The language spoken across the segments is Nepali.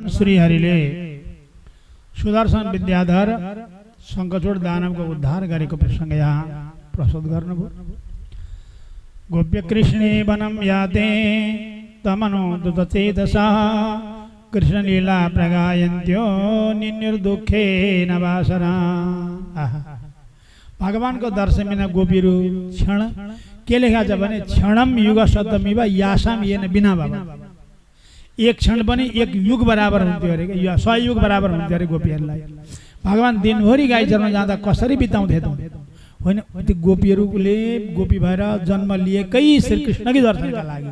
श्रीहरिले सुदर्शन विद्याधर शङ्खचूड दानवको उद्धार गरेको प्रसङ्ग यहाँ प्रस्तुत गर्नुभयो। गोप्य कृष्णे वनं याते तमनो दुतचेतसा कृष्ण लीला प्रगायन्त्यो निन्युर्दुःखे नवासरा। भगवानको दर्शन बिना गोपीहरू क्षण के लेखा छ भने क्षणम युग शतमिव यासाम येन बिना बाबा। एक क्षण पनि एक युग बराबर हुन्थ्यो अरे, 100 युग बराबर हुन्थ्यो अरे गोपीहरूलाई। भगवान दिनभरि गाई चर्न जाँदा कसरी बिताउँथे त होइन? त्यो गोपीहरूले गोपी भएर जन्म लिएकै श्रीकृष्णकै दर्शनका लागि,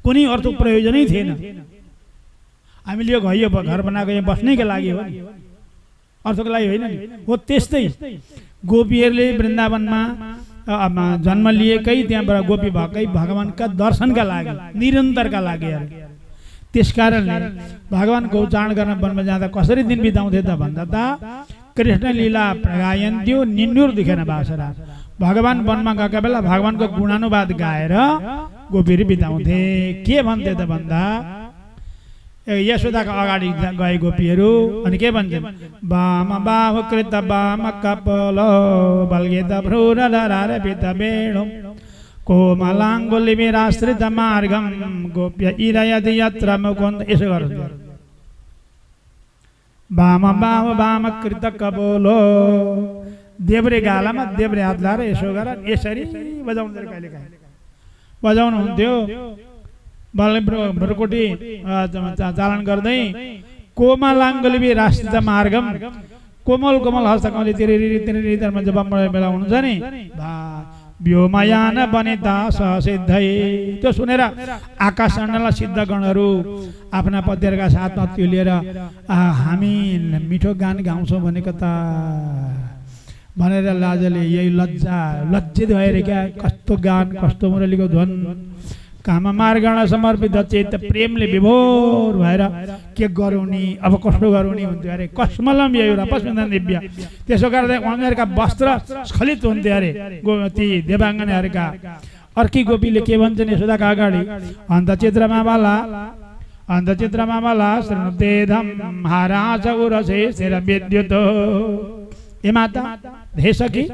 कुनै अर्थ प्रयोजनै थिएन। हामीले यो घर बनाएको यहाँ बस्नैका लागि हो, अर्थको लागि होइन नि हो। त्यस्तै गोपीहरूले वृन्दावनमा जन्म लिएकै त्यहाँबाट गोपी भएकै भगवानका दर्शनका लागि, निरन्तरका लागि। त्यसकारणले भगवानको उच्चारण गर्न वनमा जाँदा कसरी दिन बिताउँथे त भन्दा त कृष्ण लीला प्रगायन्त्यो निन्नुर दुखेन बासरा। भगवान वनमा गएका बेला भगवानको गुणानुवाद गाएर गोपीहरू बिताउँथे। के भन्थे त भन्दा यशोदाका अगाडि गए गोपीहरू अनि के भन्छन्? वाम बाहु कृत वाम कपाल बल्गेत भ्रूर धरार पित बेणु कोमलाङ्गुली विराश्रित मार्गम गोप्य इरयति यत्र मुकुन्द। यसो गर्छ। वाम बाहु वाम कृत कपोलो, देब्रे गालामा देब्रे हात लाएर यसो गर यसरी बजाउँदै कहिले काहीँ बजाउनुहुन्थ्यो। भ्रुकुटी चालन गर्दै कोमलाङ्गुली विराश्रित मार्गम, कोमल कोमल हस्तकमलले तिरी जब बेला हुनुहुन्छ नि व्योमयान बनिता सिद्धै। त्यो सुनेर आकाश मण्डलका सिद्धगणहरू आफ्ना पतिहरूका साथमा त्यो लिएर हामी मिठो गान गाउँछौँ भनेको त भनेर लाजले यही लज्जित भएर क्या कस्तो गान कस्तो मुरलीको ध्वन काम मार्गण समर्पित चेत प्रेमले विभोर भएर के गरौँ नि अब कस्तो गरौँ नि हुन्थ्यो अरे। कस्मलम एउटा पस्मिन दिव्य। त्यसो गर्दा उनीहरूका वस्त्र स्खलित हुन्थ्यो अरे ती देवाङ्गनाहरूका। अर्की गोपीले के भन्छन् यशोदाका अगाडि? अन्तचित्रमा बाला श्रृणुतेधम हाराच उरसे शेर विद्युत। ए माता हे सखी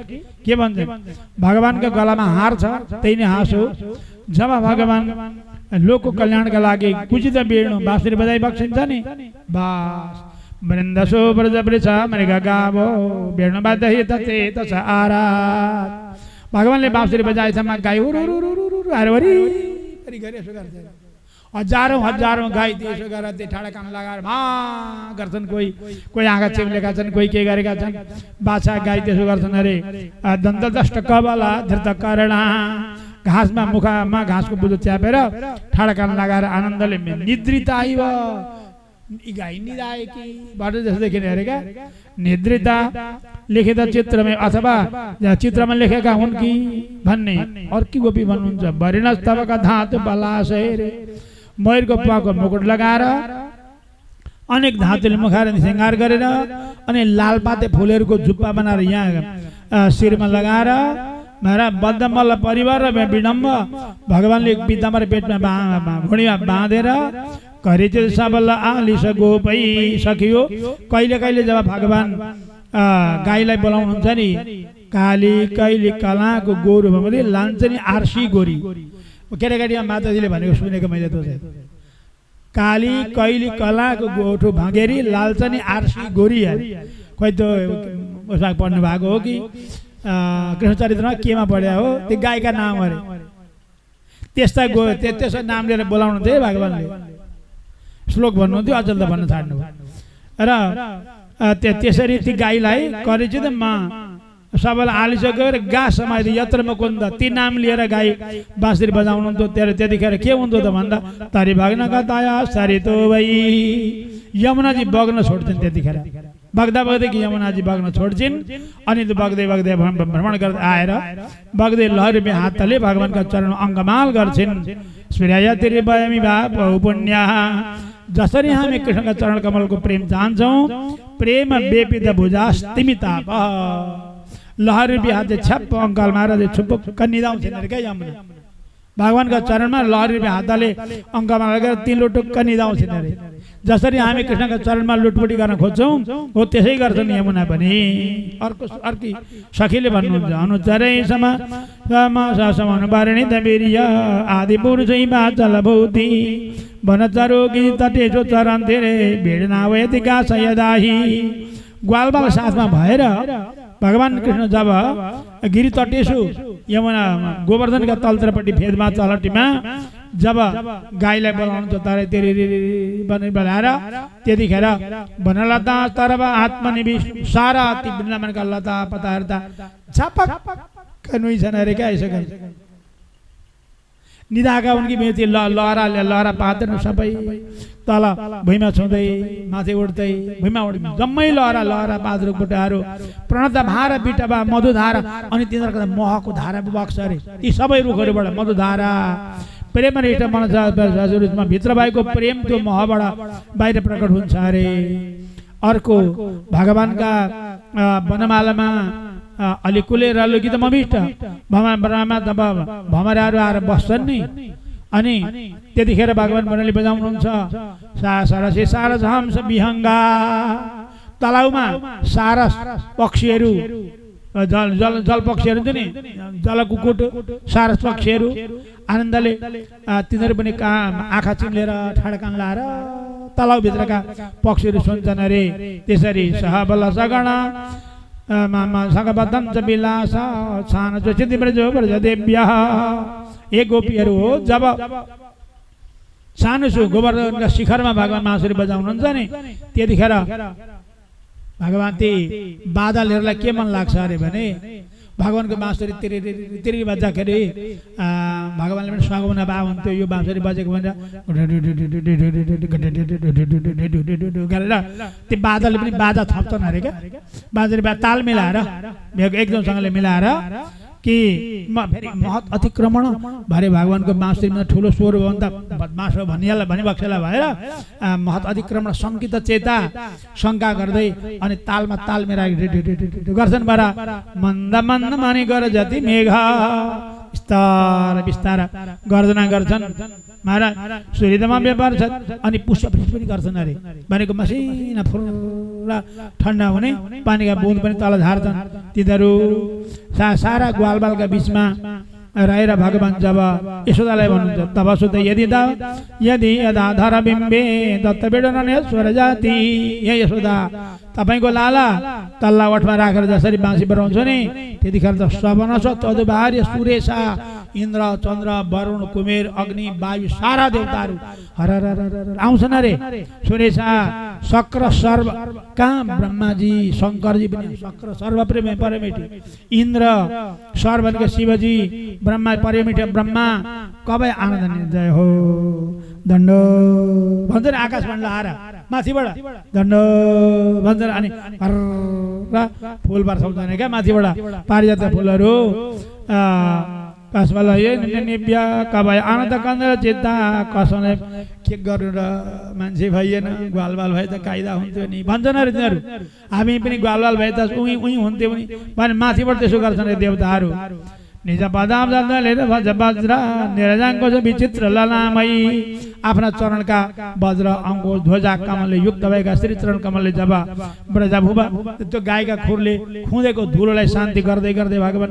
के भन्छन्? भगवानको गलामा हार छ, त्यही नै हाँस हो। जब भगवान लोकको कल्याणका लागि कुचित बेड्नु बाँसुरी बजाइ बक्सिन्छ नि, बास वृन्दसो ब्रज वृष मृग गावो बेड्नु बाध्य तच आरा। भगवानले बाँसुरी बजाएसम्म गाई वरिपरि गरे यसो गर्छ। हजारौं गाई त्यसो गरेर त्यो ठाडा कान लगाएर भा गर्छन्। कोही आँखा चिम्लेका छन्, कोही के गरेका छन्। बाछा गाई त्यसो गर्छन् अरे। दन्त दष्ट कबला धृत करणा, घाँसमा मुखमा घाँसको बुदो च्यापेर ठाडा कान लगाएर आनन्दले निद्रिता आइव। गाई निदाएकी बाटो जस्तो देखिने अरे क्या। निद्रिता लेखित चित्रमा अथवा चित्रमा लेखेका हुन् कि भन्ने अर्की गोपी भन्नुहुन्छ। वरिणस्तवका धातु बलाशय रे, मयूरको पाको मुकुट लगाएर अनेक धातुले मुखार श्रृङ्गार गरेर अनि लालपाते फुलहरूको जुप्पा बनाएर यहाँ शिरमा लगाएर मेरा बद्धमल्ल परिवार र विडम्ब भगवानले पिताम्बर पेटमा भुँडीमा बाँधेर घरिचे सबल आलिस गोपै सकियो। कहिले कहिले जब भगवान गाईलाई बोलाउनुहुन्छ नि काली कैली कलाको गोरु भने लान्छ नि आरसी गोरी। केटाकेटीमा माताजीले भनेको सुनेको मैले त काली कैली कलाको गोठो भँगेरी लाल्छ नि आरसी गोरी। खोइ त उसमा पढ्नु भएको हो कि कृष्ण चरित्रमा केमा पढ्या हो? त्यो गाईका नाम अरे। त्यस्ता त्यसो नाम लिएर बोलाउनु थियो भगवानले। श्लोक भन्नुहुन्थ्यो, अचल त भन्न छाड्नु र त्यसरी ती गाईलाई करेछि त म सबल आलिस गएर गा समाइदियो यत्र मुकुन्द। ती नाम लिएर गाई बाँसुरी बजाउनुहुन्थ्यो। त्यतिखेर के हुन्थ्यो त भन्दा तरी भग्न गताया सरितो भई, यमुनाजी बग्न छोड्छन्। त्यतिखेर बग्दा बग्दै कि यमुनाजी बग्न छोड्छिन्। अनि त्यो बग्दै बग्दै भ्रमण गर्दै आएर बग्दै लहरी हातले भगवानका चरण अङ्गमाल गर्छिन्। स्मृयति वयमि वा पुण्य। जसरी हामी कृष्णका चरण कमलको प्रेम चाहन्छौँ, प्रेम बेपित भुजास्तिमि ताप। लहरी हातले छ्याप्प अङ्गाल मारेर छुप्प निदाउँछन् अरे क्या यमुना। भगवानका चरणमा लहरी हातले अङ्गमाल गरेर 3 लोटुक्क निदाउँछन् अरे। जसरी हामी कृष्णका चरणमा लुटपुटी गर्न खोज्छौँ हो त्यसै गर्छन् यमुना पनि। अर्की सखीले भन्नुहुन्छ अनुचरै समानुपारिणी तवीर्य आदि पुरुषै बाचल भूति वनचरोगी तटेशो चरन्थे रे भिडनावयतिका सयदाही। ग्वालबाल साथमा भएर भगवान कृष्ण जब गिरी तटेशु यमुना गोवर्धनका तलतिरपट्टि भेदमा चलटीमा जब गाईलाई बोलाउनुहुन्छ तर तेरी बोलाएर त्यतिखेर वनलता तरब आत्मनिवेश सारा ती वृन्दावनका लता पताहरूता झपक्क नुइछन् अरे क्या यसो निधाका उनकी मेथी लहरा पातहरू सबै तल भुइँमा छुँदै माथि उड्दै भुइँमा उड्दै जम्मै लहरा पातहरू बुट्टाहरू प्रणत भारा बिटबा मधुधारा अनि तिनीहरूको महको धारा बग्छ अरे। ती सबै रुखहरूबाट मधुधारा प्रेम र इष्ट मन भित्र भएको प्रेम त्यो महबाट बाहिर प्रकट हुन्छ अरे। अर्को भगवानका वनमालामा अलि कुलेर कि त मभिष्ट भमरामा तब भमराहरू आएर बस्छन् नि अनि त्यतिखेर भगवान वनले बजाउनुहुन्छ सरसे सारस हंस विहङ्गा। तलाउमा सारस पक्षीहरू जल पक्षीहरू हुन्छ नि जल कुकुट सारस पक्षीहरू आनन्दले तिनीहरू पनि आँखा चिम्लेर ठाडा कान लाएर तलाउभित्रका पक्षीहरू सुन्छन् अरे। त्यसरी सहबल सगण सगबदञ्च विलास छान चिति ब्रजो ब्रजदेव्यः। एक गोपीहरू हो जब सानो छु गोवर्धनका शिखरमा भगवान महासुरी बजाउनुहुन्छ नि त्यतिखेर भगवान ती बादलहरूलाई के मन लाग्छ अरे भने भगवानको बाँसुरी तिरी बज्दाखेरि भगवानले पनि सघाउन बा हुन्थ्यो यो बाँसुरी बजेको भनेर गरेर त्यो बाजाले पनि बाजा थप्छन् अरे क्या। बाँसुरी ताल मिलाएर एकदमसँगले मिलाएर कि फेरि महत अतिक्रमण भरे भगवानको बाँसुरीमा ठुलो स्वर भयो भने त बदमास हो भनिबक्सेला भएर महत अतिक्रमण शङ्कित चेता शङ्का गर्दै अनि तालमा ताल मिलाएर गर्छन् बरा मन्द मन्द माने गर जति मेघ बिस्तार बिस्तार गर्जना गर्छन् महाराज। सूर्यमा व्यापार छ अनि पुष्प पनि गर्छन् अरे भनेको मसिना फुल्ला ठन्डा हुने पानीका बुँद पनि तल झार्छन्। तिनीहरू सारा ग्वालबालका बिचमा रहेर भगवान जब यशोदालाई भन्नुहुन्छ तब सुत यदि यदा धर बिम्बे दत्त स्वर जाति। हे यशोदा तपाईको लाला तल्ला ओठमा राखेर जसरी बाँसी बजाउँछ नि त्यतिखेर त श्रवणस तदुभार्य सुरेशा इन्द्र चन्द्र वरुण कुमेर अग्नि वायु सारा देवताहरू हरर आउँछन् अरे। सुरेशा शक्र सर्व कहाँ ब्रह्माजी शङ्करजी पनि शक्र सर्व प्रेम परमेटी इन्द्र सर्वको शिवजी ब्रह्मा परमेटी ब्रह्मा कबै आनन्द जय हो दण्ड भन्छन् आकाशबाट लाएर माथिबाट दण्ड भन्छन् अनि फुल बर्साउँछन् क्या माथिबाट पारिजात फुलहरू कसलाई निव्य कबै आनन्द कन्दर चित्ता कसैलाई के गर्नु र मान्छे भइएन ग्वालबाल भए त कायदा हुन्थ्यो नि भन्छन् अरे तिनीहरू। हामी पनि ग्वालबाल भए त उही उही हुन्थ्यो भने माथिबाट त्यसो गर्छन् अरे देवताहरू। निज पदाम लिएर भज वज्र निरजाङ्को छ विचित्र ललामयी आफ्ना चरणका वज्र अङ्कुश ध्वजा कमलले युक्त भएका श्री चरण कमलले जब ब्रजभुवा त्यो गाईका खुरले खुँदेको धुलोलाई शान्ति गर्दै गर्दै भगवान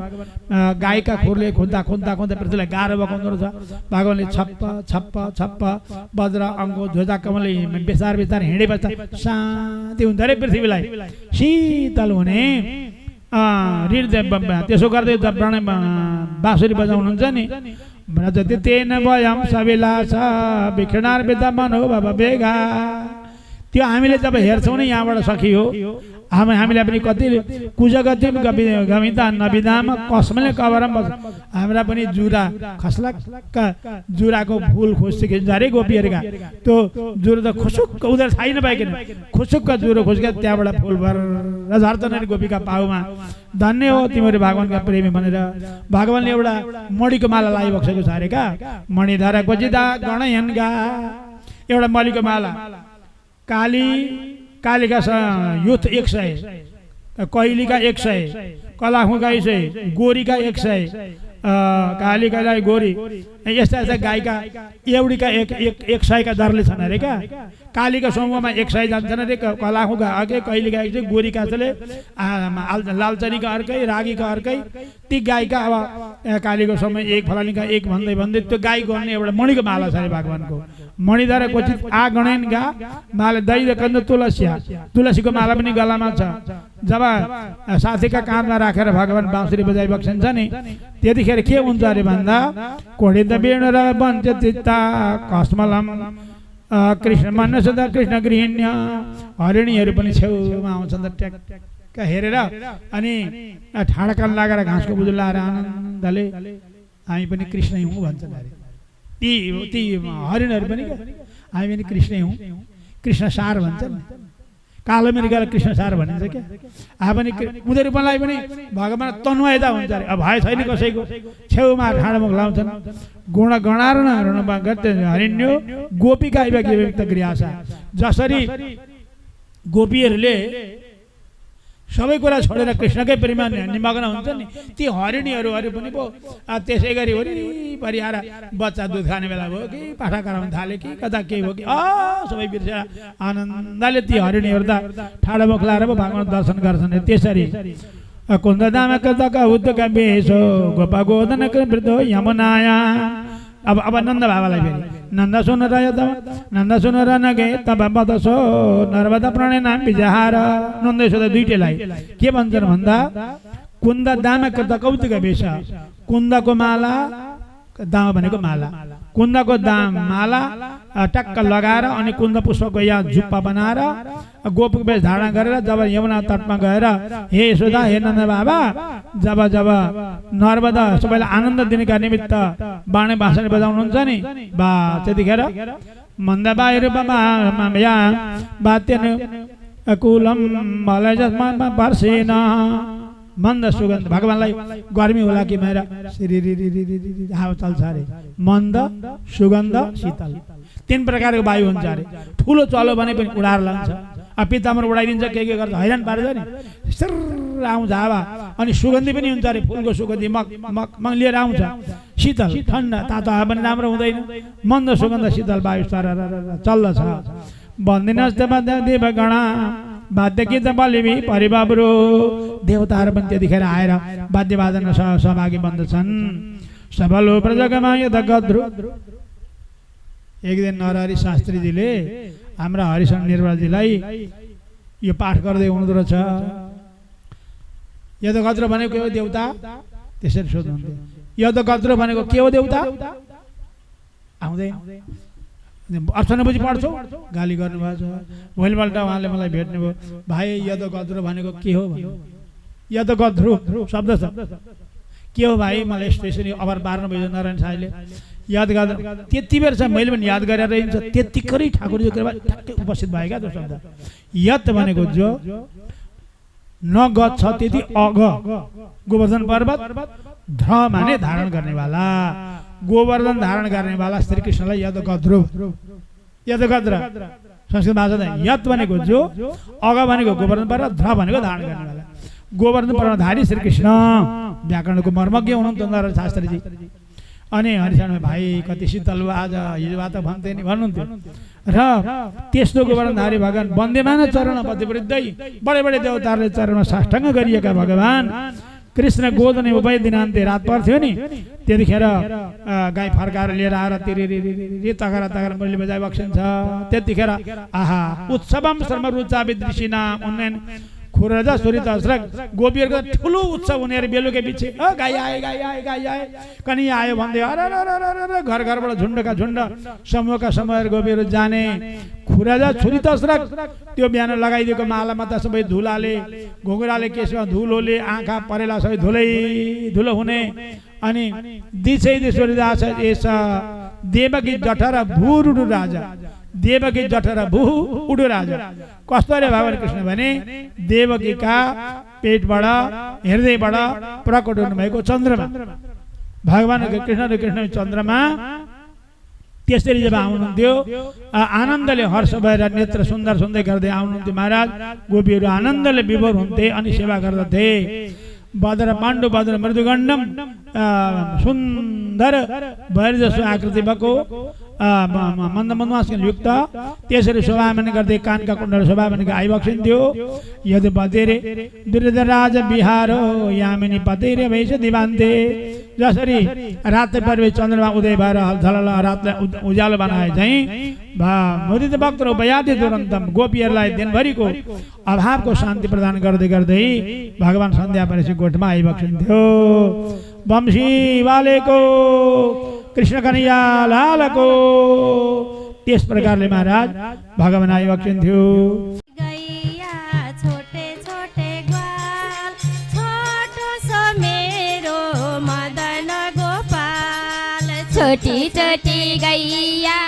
गाईका खुरले खुन्दा पृथ्वीलाई गाह्रो बगाउँदो रहेछ। भगवानले छप्प छप्प छप्प वज्र अङ्कुश ध्वजा कमलले बिस्तार बिस्तार हिँडेपछि शान्ति हुन्छ अरे पृथ्वीलाई शीतल हुने। त्यसो गर्दै बाँसुरी बजाउनुहुन्छ नि ब्रजति तेन वयम सविलास विखिणार विद्या मनोभव बेगा। त्यो हामीले जब हेर्छौँ नि यहाँबाट सकियो हामीलाई पनि कति कुजगति गमिता नविदाम कसमले कवरम हाम्रा पनि जुरा खस्लक्का जुराको फुल खोजिसकिन्छ अरे गोपीहरूका त्यो जुरो त खुसुक्क उनीहरू थाहै नपाइकन खुसुक्क जुरो खोजेका त्यहाँबाट फुल भर झर्छन् अरे गोपीका पाउमा। धन्य हो तिमीहरू भगवानका प्रेमी भनेर भगवानले एउटा मणिको माला लगाइबक्सेको छ अरे का। मणिधरा खोजिदा गणयनगा एउटा मणिको माला कालीका युथ 100 कैलीका 100 कलाखुका 100 गोरीका 100 कालीका गोरी यस्ता यस्ता गाईका एउटीका 100 का दरले छन् अरे क्या। कालीको समूहमा 100 जान्छन् रे कलाखुका अर्कै कहिले गाई चाहिँ गोरी काछले लालचरीका अर्कै रागीका अर्कै ती गाईका अब कालीको समय एक फलानीका एक भन्दै भन्दै त्यो गाई गर्ने एउटा मणिको माला छ रे भगवानको मणिद्वारा क्वचित आ गणेन गा माला दैव कन्द तुलसीको माला पनि गलामा छ जब साथीका काँधमा राखेर भगवान बाँसुरी बजाइबक्सन्छ नि त्यतिखेर के हुन्छ अरे भन्दा कोडित बेण र बन्छ चित्ता कस्मलम कृष्ण मन सदा कृष्ण गृहिण्य हरिणीहरू पनि छेउमा आउँछन् ट्याक्क हेरेर अनि ठाडकान लागेर घाँसको बुजुल लाएर आनन्दले हामी पनि कृष्णै हौँ भन्छन् अरे ती हरिणहरू पनि हामी पनि कृष्णै हौँ कृष्ण सार भन्छन् कालो मृगलाई कृष्ण सार भनिन्छ क्या आ पनि उनीहरू पनि भगवान तन्वायता हुन्छ अरे अब भए छैन कसैको छेउमा ठाडोमुख लाउँछन् गुण गणारण हरिण्यो गोपिका व्यक्त क्रियासा जसरी गोपीहरूले सबै कुरा छोडेर कृष्णकै प्रेममा निमग्न हुन्छ नि ती हरिणीहरू पनि पो त्यसै गरी वरिपरि आएर बच्चा दुध खाने बेला भयो कि पाठा कराउन थाले कि कता केही भयो कि सबै बिर्सेर आनन्दले ती हरिणीहरू त ठाडो मुख लाएर पो भगवान दर्शन गर्छन् त्यसरी कुन्द दामक तक उद्दका बेसो गोपा गोदन वृद्धो यमुनाया अब नन्द बाबालाई फेरि नन्द सुन र नगे तब बदसो नर्मदा प्रणय नाम विजहार नन्द यशोदा दुईटैलाई के भन्छन् भन्दा कुन्द दामक त कौतुक बेस कुन्दको माला दाम भनेको माला कुन्दको दाम माला टक्क लगाएर अनि कुन्द पुष्पको यहाँ झुप्पा बनाएर गोपको बेस धारण गरेर जब यमुना तटमा गएर हे यशोदा हे नन्द बाबा जब जब नर्मदा सबैलाई आनन्द दिनका निमित्त बाणे भाषण बजाउनुहुन्छ नि बा त्यतिखेर मन्दबाई रूपमा बात्यन कुलम मलाई जसमा पर्सेन मन्द सुगन्ध भगवानलाई गर्मी होला कि मेरा हावा चल्छ अरे मन्द सुगन्ध शीतल 3 प्रकारको वायु हुन्छ अरे ठुलो चलो भने पनि उडाएर लान्छ पिताम्बर उडाइदिन्छ के गर्छ हैरान पार्छ नि सर आउँछ हावा अनि सुगन्धी पनि हुन्छ अरे फुलको सुगन्धी मग लिएर आउँछ शीतल ठन्डा तातो हावा पनि राम्रो हुँदैन मन्द सुगन्ध शीतल वायु चल्दछ भन्दिनस् देवगणा वाद्य गीत बलिबी परिबाबुरो देवताहरू पनि त्यतिखेर आएर वाद्य वादन सहभागी बन्दछन् सबलो प्रजगमा यद गद्रु एक दिन नरहरि शास्त्रीजीले हाम्रा हरिशरण निर्मलजीलाई यो पाठ गर्दै हुनुहुँदो रहेछ यद गद्र भनेको के हो देवता त्यसरी सोध्नुहुन्थ्यो यद गद्र भनेको के हो देवता आउँदैन अर्थ नबुझी पढ्छौ गाली गर्नुभएको छ भोलिपल्ट उहाँले मलाई भेट्नुभयो भाइ यद गद्रो भनेको के हो यद गद्रो शब्द छ के हो भाइ मलाई यसरी अभर पार्नु भयो नारायण साईले याद गर्दा त्यति बेर चाहिँ मैले पनि याद गरेर रहन्छ त्यतिकै ठाकुरजी ठ्याक्कै उपस्थित भएका त्यो शब्द यत भनेको जो न गत छ त्यति अग गोवर्धन पर्वत ध माने धारण गर्नेवाला गोवर्धन धारण गर्नेवाला श्री कृष्णलाई यद गद्रो यद गद्र संस्कृत भाषामा यत भनेको जो अग भनेको गोवर्धन पर्वत ध भनेको धारण गर्नेवाला गोवर्धन पर्वतधारी श्री कृष्ण व्याकरणको मर्मज्ञ हुनुहुन्थ्यो नारायण शास्त्रीजी अनि हरिशरण भाइ कति शीतल आज हिजो बात भन्थे नि भन्नुहुन्थ्यो र त्यस्तो गोवर्धनधारी भगवान वन्देमान चरण प्रतिवृद्धै बडे बडे देवताहरूले चरणमा साष्टाङ्ग गरिएका भगवान कृष्ण गोदने उभय दिनान्ते रात पर्थ्यो नि त्यतिखेर गाई फर्काएर लिएर आएर तिरी तगरा तगरा मुरली बजाइ बक्सिन्छ त्यतिखेर आहा उत्सवम शर्म रुचा विदृशिना उन्नयन खुरजा सुरित असरक गोपीहरूको ठुलो उत्सव हुनेहरू बेलुकै पछि गाई आए गाई आए गाई आए कनी आयो भन्दै अरे घर घरबाट झुन्डका झुन्ड समूहका समूहहरू गोपीहरू जाने खुरजा छुरित असरक त्यो बिहान लगाइदिएको मालामा त सबै धुलाले घुँघराले केसमा धुलोले आँखा परेला सबै धुलो हुने अनि दिछै दिसोरी दास यस देवकी जठर भुरुडु राजा देवकी जठर भू उडु राजा कस्तो रे भगवान कृष्ण भने देवकीका पेटबाट हृदयबाट प्रकट हुनुभएको चन्द्रमा भगवान कृष्ण चन्द्रमा त्यसरी जब आउनुहुन्थ्यो आनन्दले हर्ष भएर नेत्र सुन्दर सुन्दै गर्दै आउनुहुन्थ्यो महाराज गोपीहरू आनन्दले विभोर हुन्थे अनि सेवा गर्दथे बदर पाण्डु बदर मृदुगण्डम सुन्दर भएर जसो आकृति भएको मन्द मदमासले युक्त त्यसरी शोभायमान गर्दै कानका कुण्डल शोभायमान आइबक्सिन्थ्यो यदि बतेरे दुर्धराज बिहारो यामिनी पतेरे भैस दिवान्ते जसरी रात पर्वे चन्द्रमा उदय भएर झलल रातलाई उज्यालो बनाए झैँ मुदित भक्त उपयाति दुरन्तम गोपीहरूलाई दिनभरिको अभावको शान्ति प्रदान गर्दै गर्दै भगवान सन्ध्या परेपछि गोठमा आइबक्सिन्थ्यो। वंशी वालेको कृष्ण कन्हैया लालको त्यस प्रकारले महाराज भगवान आइबक्सिन्थ्यो। छोटे छोटे ग्वाल छोटो सो मेरो मदन गोपाल छोटी छोटी गैया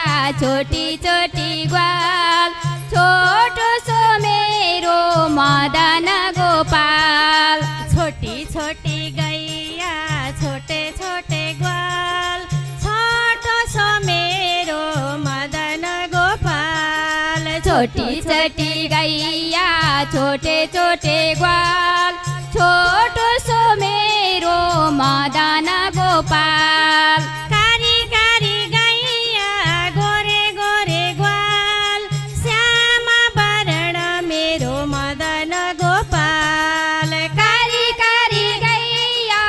छोटी छोटी ग्वाल छोटो सो मेरो मदन गोपाल छोटी छोटी गैया छोटे छोटे ग्वाल छोटो सो मेरो मदन गोपाल छोटी छोटी गैया छोटे छोटे ग्वाल छोटो सो मेरो मदन गोपाल कारी कारी गैया गोरे गोरे ग्वाल श्यामा वर्ण मेरो मदन गोपाल कारी कारी गैया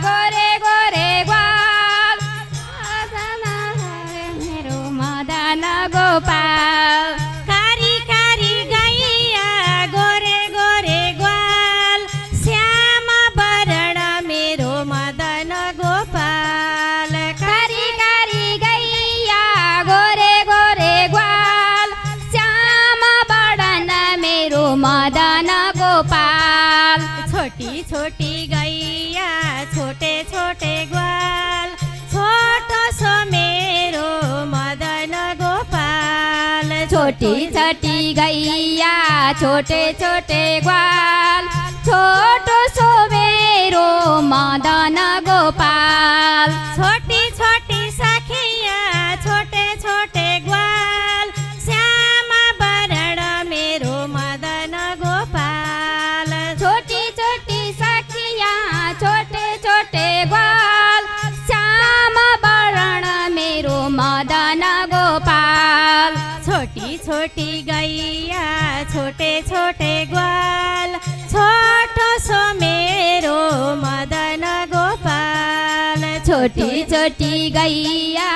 गोरे गोरे ग्वाल मेरो मदन गोपाल कारी कारी गैया गोरे गोरे ग्वाल श्यामा वर्ण मेरो मदन गोपाल कारी कारी गैया गोरे गोरे ग्वाल श्यामा वर्ण मेरो मदन गोपाल छोटी छोटी गैया छोटे छोटे ग्वाल छोटो सो मेरो मदन गोपाल छोटी छोटी गैया छोटे छोटे ग्वाल छोटो सो मेरो मदन गोपाल छोटी छोटी सखिया छोटे छोटे ग्वाल श्यामा वर्ण मेरो मदन गोपाल छोटी छोटी सखिया छोटे छोटे ग्वाल श्यामा वर्ण मेरो मदन गोपाल छोटी छोटी गैया छोटे छोटे ग्वाल छोटो सो मेरो मदन गोपाल छोटी छोटी गैया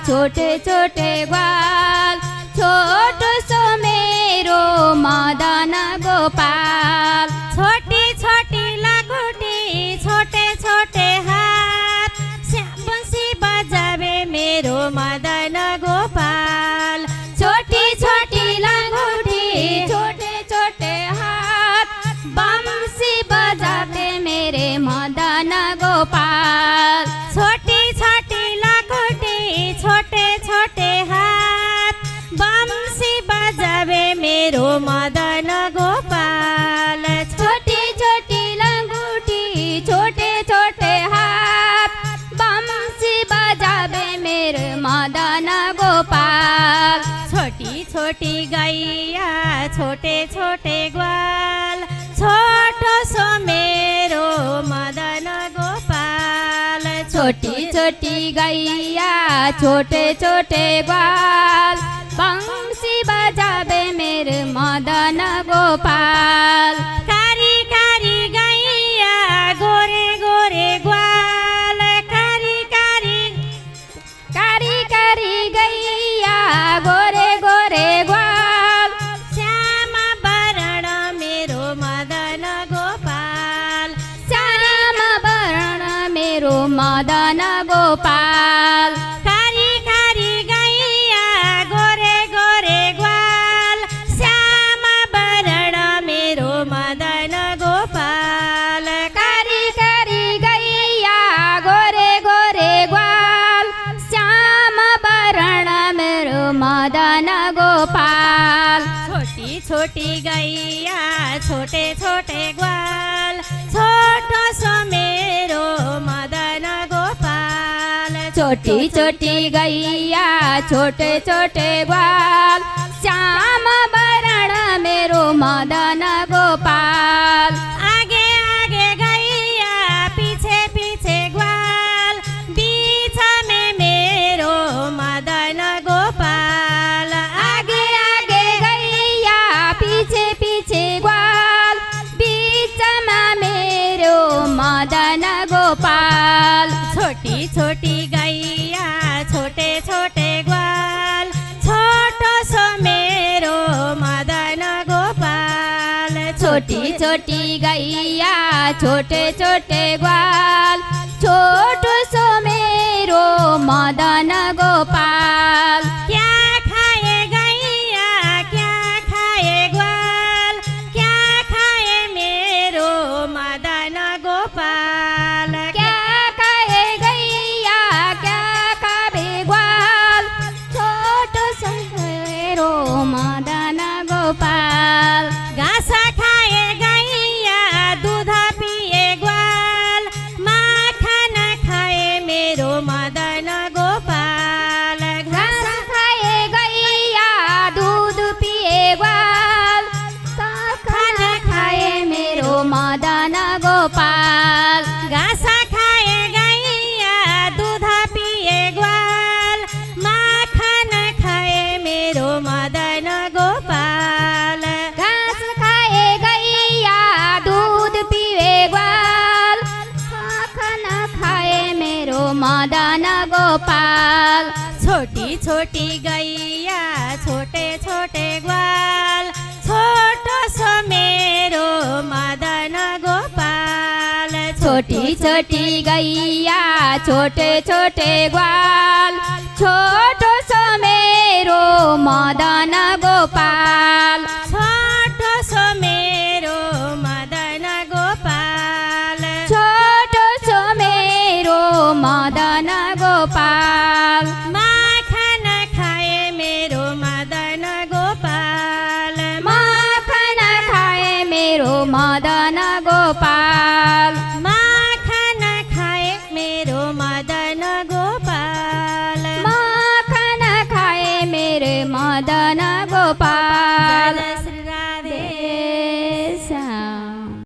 छोटे छोटे ग्वाल छोटो सो मेरो मदन गोपाल छोटी छोटी लंगोटी छोटे छोटे हाथ बंसी बजावे मेरो मदन गोपाल छोटी छोटी लंगोटी छोटे छोटे हाथ बंसी बजाते मेरे मदन गोपाल छोटी छोटी लंगोटी छोटे छोटे हाथ बंसी बजावे मेरो मदन गोपाल छोटी छोटी लंगोटी छोटे छोटे हाथ बंसी बजावे मेरे मदन गोपाल छोटी छोटी गैया छोटे छोटे ग्वाल छोटो सो मेरो मदन गोपाल छोटी छोटी गैया छोटे छोटे ग्वाल बंसी बजावे मेरे मदन गोपाल कारी कारी गैया गोरे गोरे ग्वाल कारी कारी कारी कारी गैया गोरे गोरे ग्वाल श्यामा वर्ण मेरो मदन गोपाल श्यामा वर्ण मेरो मदन गोपाल कारी कारी गैया गोरे गोरे ग्वाल श्यामा वर्ण मेरो मदन गोपाल कारी कारी गैया गोरे गोरे ग्वाल श्यामा वर्ण मेरो मदन गोपाल छोटी छोटी गैया छोटे छोटे ग्वाल छोटो सो मेरो मदन गोपाल छोटी छोटी गैया छोटे छोटे ग्वाल श्यामा वर्ण मेरो मदन गोपाल आगे आगे गैया पीछे पीछे ग्वाल बीच में मेरो मदन गोपाल छोटी छोटी गैया छोटे छोटे ग्वाल छोटो सो मेरो मदन गोपाल क्या खाए गैया क्या खाए ग्वाल क्या खाए मेरो मदन गोपाल क्या खाए गैया क्या खाए ग्वाल छोटो सो मेरो मदन गोपाल घाँस खाए गैया दूध पिए ग्वाल माखन खाए मेरो मदन गोपाल घाँस खाए गैया दूध पिए ग्वाल माखन खाए मेरो मदन गोपाल घाँस खाए गैया दूध पिए ग्वाल माखन खाए मेरो मदन गोपाल घाँस खाए गैया दूध पिए ग्वाल माखन खाए मेरो मदन गोपाल छोटी छोटी गैया छोटे छोटे ग्वाल छोटो सो मेरो मदन गोपाल छोटी छोटी गैया छोटे छोटे ग्वाल छोटो सो मेरो मदन गोपाल छोटो सो मेरो मदन गोपाल छोटो सो मेरो मदन गोपाल माखन खाए मेरो मदन गोपाल माखन खाए मेरो मदन गोपाल माखन खाए मेरो मदन गोपाल माखन खाए मेरो मदन गोपाल